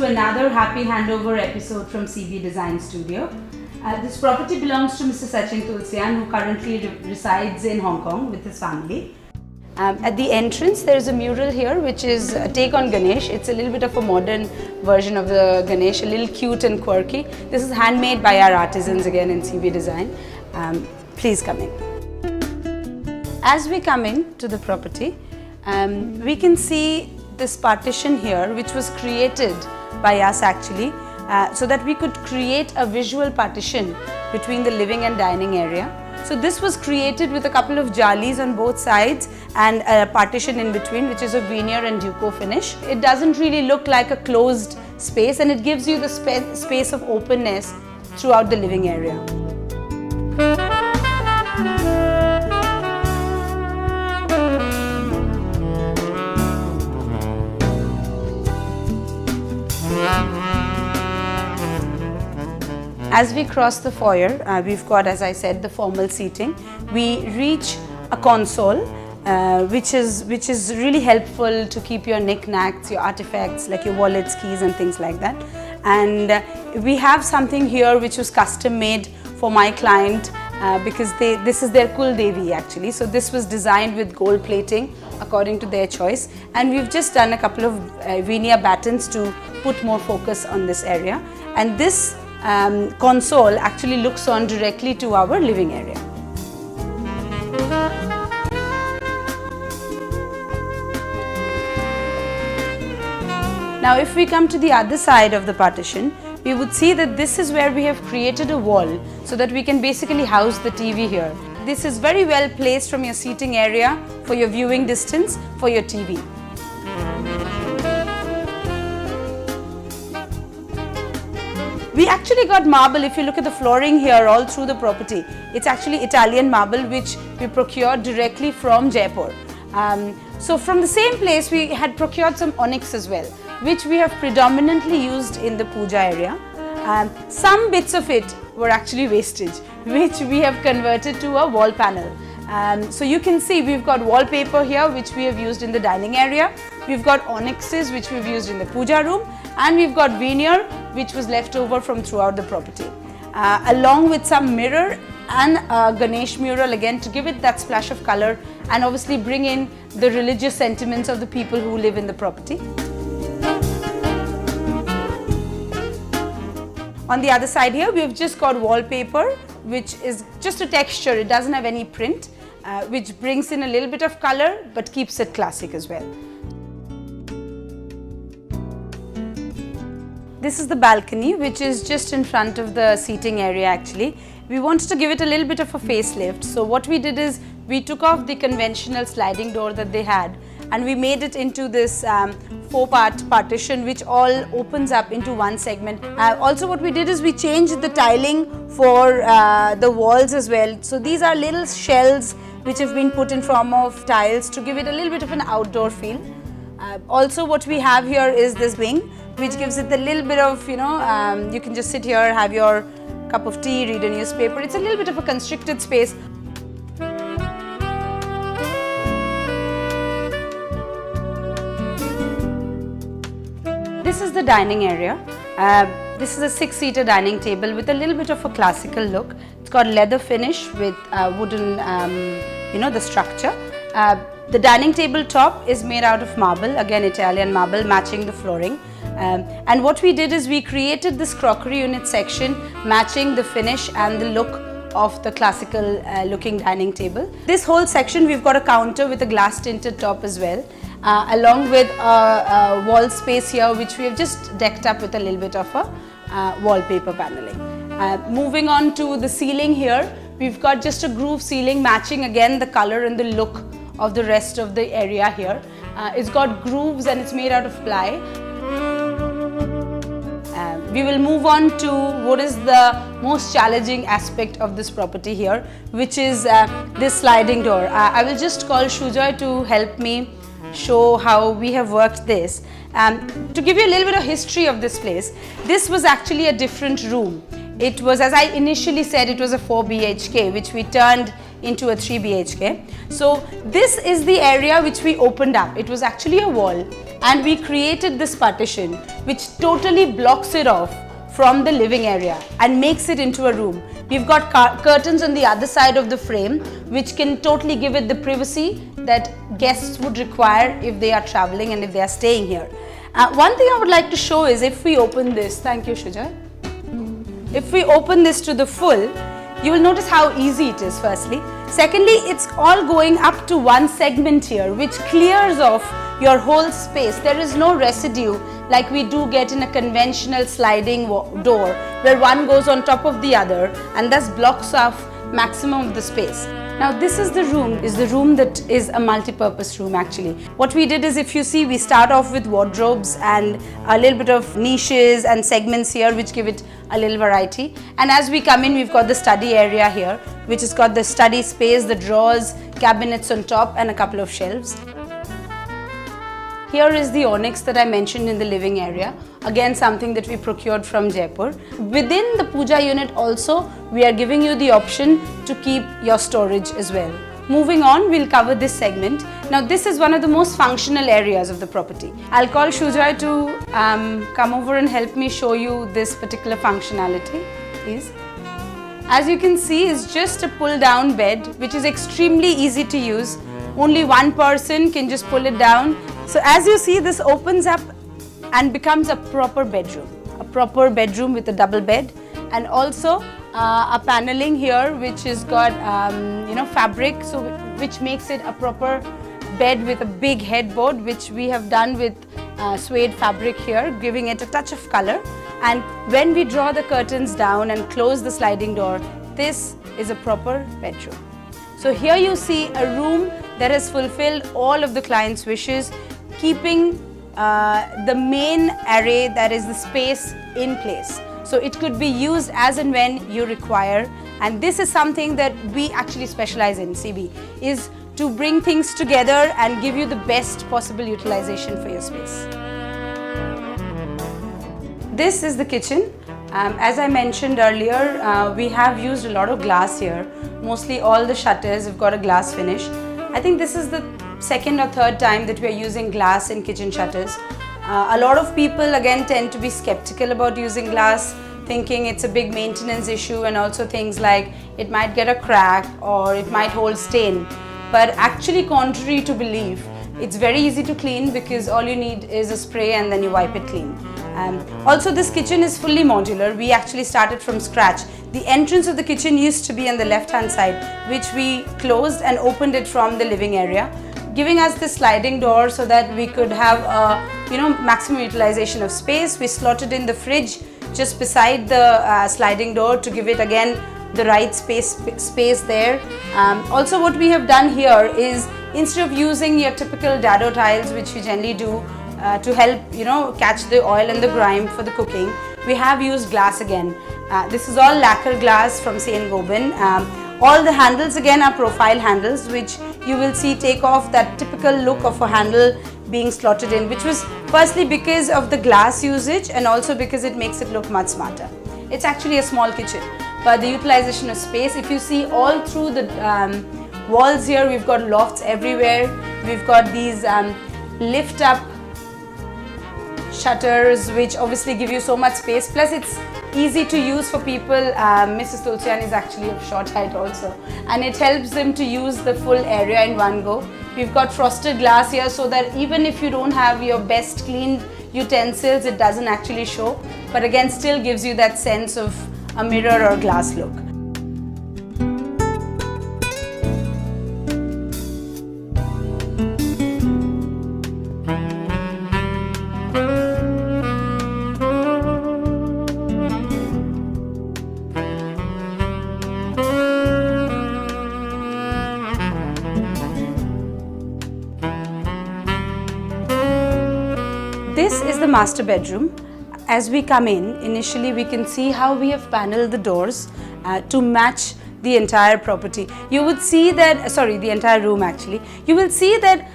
to another happy handover episode from Cee Bee Design Studio. This property belongs to Mr. Sachin Tulsian, who currently resides in Hong Kong with his family. At the entrance there is a mural here which is a take on Ganesh. It's a little bit of a modern version of the Ganesh, a little cute and quirky. This is handmade by our artisans again in Cee Bee Design. Please come in. As we come in to the property, we can see this partition here which was created by us actually so that we could create a visual partition between the living and dining area. So this was created with a couple of jalis on both sides and a partition in between, which is a veneer and duco finish. It doesn't really look like a closed space, and it gives you the space of openness throughout the living area. As we cross the foyer, we've got, as I said, the formal seating. We reach a console, which is really helpful to keep your knickknacks, your artifacts, like your wallets, keys and things like that. And we have something here which was custom made for my client because this is their Kul Devi actually. So this was designed with gold plating according to their choice. And we've just done a couple of veneer battens to put more focus on this area. And this console actually looks on directly to our living area. Now if we come to the other side of the partition, we would see that this is where we have created a wall so that we can basically house the TV here. This is very well placed from your seating area for your viewing distance for your TV. We actually got marble. If you look at the flooring here all through the property, it's actually Italian marble which we procured directly from Jaipur. So from the same place we had procured some onyx as well, which we have predominantly used in the puja area. Some bits of it were actually wastage, which we have converted to a wall panel. So you can see we've got wallpaper here which we have used in the dining area. We've got onyxes which we've used in the puja room, and we've got veneer which was left over from throughout the property. Along with some mirror and a Ganesh mural again to give it that splash of color and obviously bring in the religious sentiments of the people who live in the property. On the other side here, we've just got wallpaper, which is just a texture. It doesn't have any print, which brings in a little bit of color, but keeps it classic as well. This is the balcony, which is just in front of the seating area actually. We wanted to give it a little bit of a facelift. So what we did is we took off the conventional sliding door that they had and we made it into this four-part partition which all opens up into one segment. Also what we did is we changed the tiling for the walls as well. So these are little shells which have been put in form of tiles to give it a little bit of an outdoor feel. Also what we have here is this wing which gives it a little bit of, you can just sit here, have your cup of tea, read a newspaper. It's a little bit of a constricted space. This is the dining area. This is a 6-seater dining table with a little bit of a classical look. It's got leather finish with wooden, the structure. The dining table top is made out of marble, again Italian marble, matching the flooring. And what we did is we created this crockery unit section matching the finish and the look of the classical looking dining table. This whole section we've got a counter with a glass tinted top as well, along with a wall space here which we have just decked up with a little bit of a wallpaper paneling. Moving on to the ceiling here, we've got just a groove ceiling matching again the color and the look of the rest of the area here. It's got grooves and it's made out of ply. We will move on to what is the most challenging aspect of this property here, which is this sliding door. I will just call Shujoy to help me show how we have worked this. To give you a little bit of history of this place, this was actually a different room. It was, as I initially said, it was a 4 BHK which we turned into a 3 BHK. So this is the area which we opened up. It was actually a wall and we created this partition which totally blocks it off from the living area and makes it into a room. We've got curtains on the other side of the frame which can totally give it the privacy that guests would require if they are traveling and if they are staying here. One thing I would like to show is if we open this, thank you Shuja. If we open this to the full, you will notice how easy it is firstly. Secondly, it's all going up to one segment here which clears off your whole space. There is no residue like we do get in a conventional sliding door where one goes on top of the other and thus blocks off maximum of the space. Now this is the room that is a multi-purpose room actually. What we did is, if you see, we start off with wardrobes and a little bit of niches and segments here which give it a little variety. And as we come in, we've got the study area here which has got the study space, the drawers, cabinets on top and a couple of shelves. Here is the onyx that I mentioned in the living area. Again, something that we procured from Jaipur. Within the puja unit also, we are giving you the option to keep your storage as well. Moving on, we'll cover this segment. Now this is one of the most functional areas of the property. I'll call Shuja to come over and help me show you this particular functionality, please. As you can see, it's just a pull down bed which is extremely easy to use. Only one person can just pull it down. So as you see, this opens up and becomes a proper bedroom with a double bed, and also a paneling here which has got fabric, so which makes it a proper bed with a big headboard which we have done with suede fabric here, giving it a touch of color. And when we draw the curtains down and close the sliding door, this is a proper bedroom. So here you see a room that has fulfilled all of the client's wishes, keeping the main array, that is the space, in place. So it could be used as and when you require, and this is something that we actually specialize in, Cee Bee, is to bring things together and give you the best possible utilization for your space. This is the kitchen. As I mentioned earlier, we have used a lot of glass here. Mostly all the shutters have got a glass finish. I think this is the second or third time that we are using glass in kitchen shutters. A lot of people again tend to be skeptical about using glass, thinking it's a big maintenance issue, and also things like it might get a crack or it might hold stain. But actually, contrary to belief, it's very easy to clean because all you need is a spray and then you wipe it clean. Also, this kitchen is fully modular. We actually started from scratch. The entrance of the kitchen used to be on the left-hand side, which we closed and opened it from the living area, giving us this sliding door so that we could have maximum utilization of space. We slotted in the fridge just beside the sliding door to give it again the right space there. Also, what we have done here is, instead of using your typical dado tiles, which we generally do to help catch the oil and the grime for the cooking, we have used glass again. This is all lacquer glass from Saint Gobain. All the handles again are profile handles, which you will see take off that typical look of a handle being slotted in, which was firstly because of the glass usage and also because it makes it look much smarter. It's actually a small kitchen, but the utilization of space, if you see all through the walls here, we've got lofts everywhere. We've got these lift up shutters which obviously give you so much space, plus it's easy to use for people. Mrs. Tulsian is actually of short height also, and it helps them to use the full area in one go. We've got frosted glass here so that even if you don't have your best cleaned utensils, it doesn't actually show, but again still gives you that sense of a mirror or glass look. This is the master bedroom. As we come in, initially we can see how we have paneled the doors to match the entire property. You would see that, the entire room actually. You will see that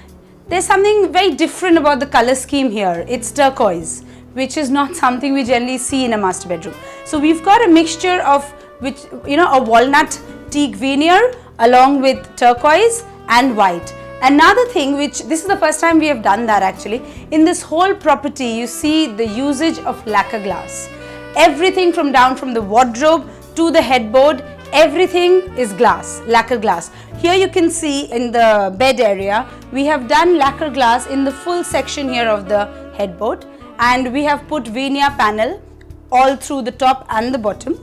there's something very different about the color scheme here. It's turquoise, which is not something we generally see in a master bedroom. So we've got a mixture of a walnut teak veneer along with turquoise and white. Another thing, which this is the first time we have done that actually, in this whole property you see the usage of lacquer glass. Everything from the wardrobe to the headboard, everything is glass, lacquer glass. Here you can see in the bed area, we have done lacquer glass in the full section here of the headboard, and we have put veneer panel all through the top and the bottom.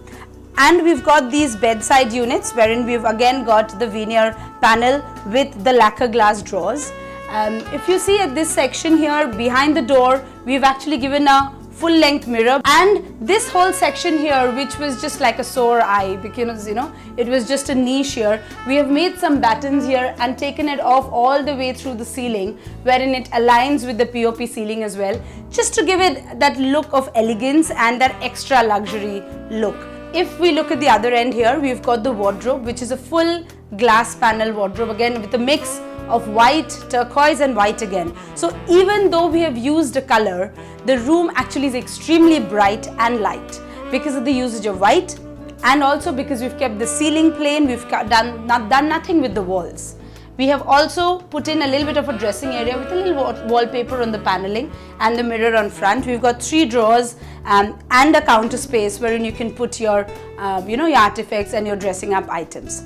And we've got these bedside units wherein we've again got the veneer panel with the lacquer glass drawers. If you see at this section here behind the door, we've actually given a full length mirror, and this whole section here, which was just like a sore eye because it was just a niche here, we have made some battens here and taken it off all the way through the ceiling, wherein it aligns with the POP ceiling as well, just to give it that look of elegance and that extra luxury look. If we look at the other end here, we've got the wardrobe, which is a full glass panel wardrobe again with a mix of white, turquoise and white again. So even though we have used a color, the room actually is extremely bright and light because of the usage of white, and also because we've kept the ceiling plain, we've done nothing with the walls. We have also put in a little bit of a dressing area with a little wallpaper on the paneling and the mirror on front. We've got 3 drawers and a counter space wherein you can put your, your artifacts and your dressing up items.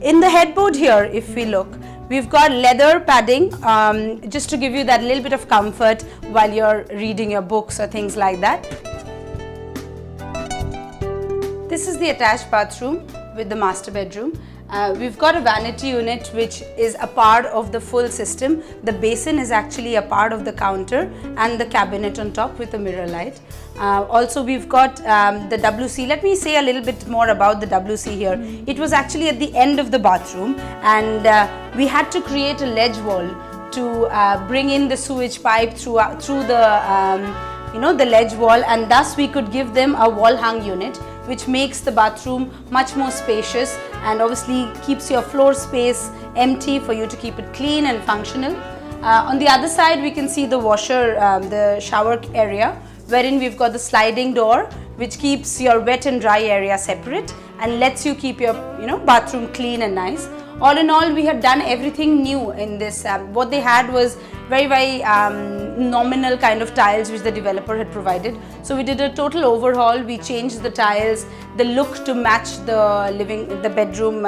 In the headboard here, if we look, we've got leather padding just to give you that little bit of comfort while you're reading your books or things like that. This is the attached bathroom with the master bedroom. We've got a vanity unit which is a part of the full system. The basin is actually a part of the counter and the cabinet on top with a mirror light. Also we've got the WC. Let me say a little bit more about the WC here. It was actually at the end of the bathroom, and we had to create a ledge wall to bring in the sewage pipe through the the ledge wall, and thus we could give them a wall hung unit, which makes the bathroom much more spacious and obviously keeps your floor space empty for you to keep it clean and functional. On the other side, we can see the washer, the shower area, wherein we've got the sliding door, which keeps your wet and dry area separate and lets you keep your bathroom clean and nice. All in all, we have done everything new in this. What they had was very nominal kind of tiles which the developer had provided. So we did a total overhaul. We changed the tiles, the look to match the bedroom,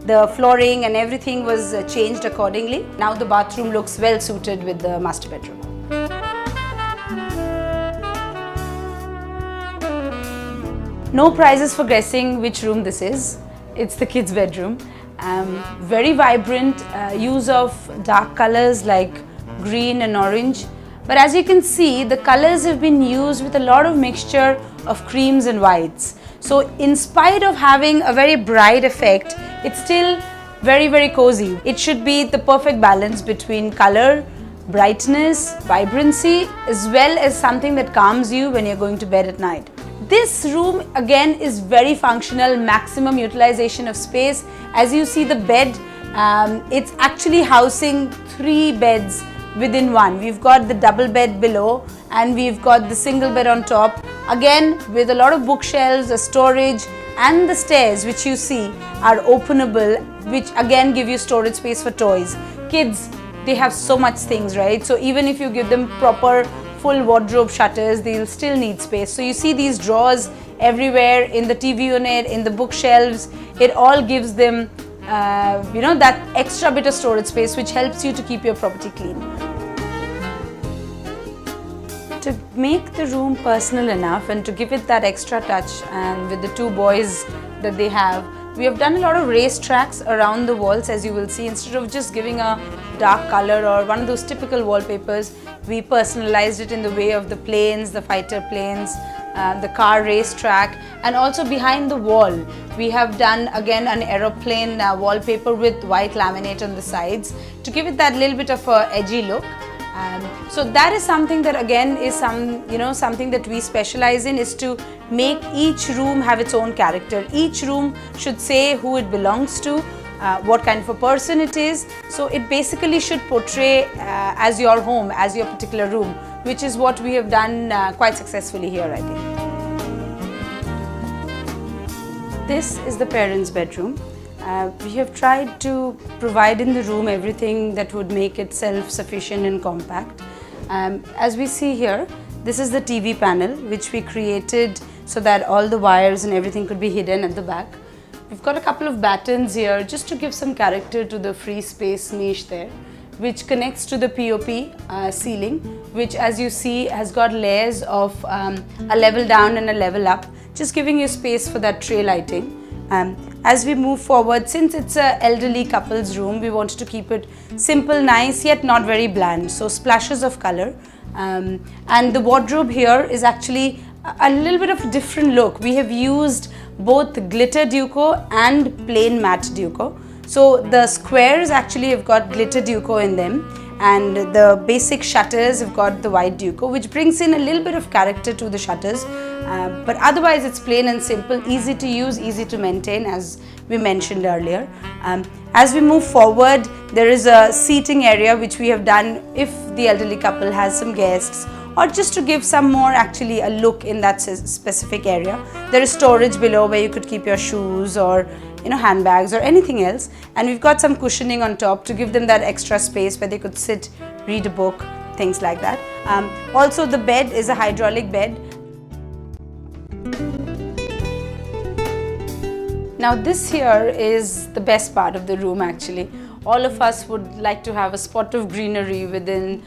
the flooring and everything was changed accordingly. Now the bathroom looks well suited with the master bedroom. No prizes for guessing which room this is. It's the kids' bedroom. Very vibrant use of dark colors like green and orange, but as you can see, the colors have been used with a lot of mixture of creams and whites. So in spite of having a very bright effect, it's still very cozy. It should be the perfect balance between color, brightness, vibrancy, as well as something that calms you when you're going to bed at night. This room again is very functional, maximum utilization of space. As you see the bed, it's actually housing 3 beds within one. We've got the double bed below and we've got the single bed on top. Again, with a lot of bookshelves, a storage, and the stairs which you see are openable, which again give you storage space for toys. Kids, they have so much things, right? So even if you give them proper full wardrobe shutters, they'll still need space. So you see these drawers everywhere in the TV unit, in the bookshelves. It all gives them that extra bit of storage space which helps you to keep your property clean. To make the room personal enough and to give it that extra touch, and with the 2 boys that they have, we have done a lot of race tracks around the walls, as you will see. Instead of just giving a dark color or one of those typical wallpapers, we personalized it in the way of the planes, the fighter planes, the car race track, and also behind the wall we have done again an aeroplane wallpaper with white laminate on the sides to give it that little bit of a edgy look. So that is something that again is something that we specialize in, is to make each room have its own character. Each room should say who it belongs to, what kind of a person it is. So it basically should portray as your home, as your particular room, which is what we have done quite successfully here, I think. This is the parents' bedroom. We have tried to provide in the room everything that would make it self-sufficient and compact. As we see here, this is the TV panel which we created so that all the wires and everything could be hidden at the back. We've got a couple of battens here just to give some character to the free space niche there, which connects to the POP ceiling, which as you see has got layers of a level down and a level up, just giving you space for that tray lighting. As we move forward, since it's an elderly couple's room, we wanted to keep it simple, nice, yet not very bland, so splashes of color. And the wardrobe here is actually a little bit of different look. We have used both glitter duco and plain matte duco. So the squares actually have got glitter duco in them, and the basic shutters have got the white duco, which brings in a little bit of character to the shutters. But otherwise it's plain and simple, easy to use, easy to maintain, as we mentioned earlier. As we move forward, there is a seating area which we have done if the elderly couple has some guests, or just to give some more actually a look in that specific area. There is storage below where you could keep your shoes or handbags or anything else, and we've got some cushioning on top to give them that extra space where they could sit, read a book, things like that. Also the bed is a hydraulic bed. Now this here is the best part of the room actually. All of us would like to have a spot of greenery within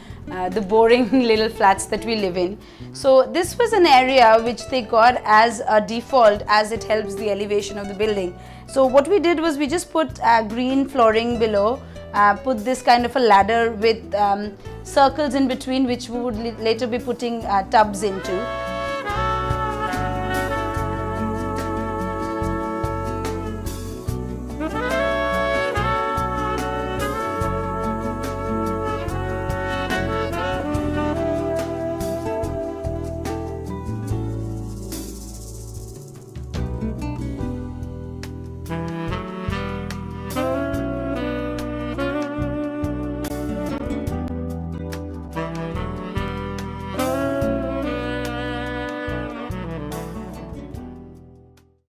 the boring little flats that we live in. So this was an area which they got as a default, as it helps the elevation of the building. So what we did was we just put green flooring below, put this kind of a ladder with circles in between, which we would later be putting tubs into.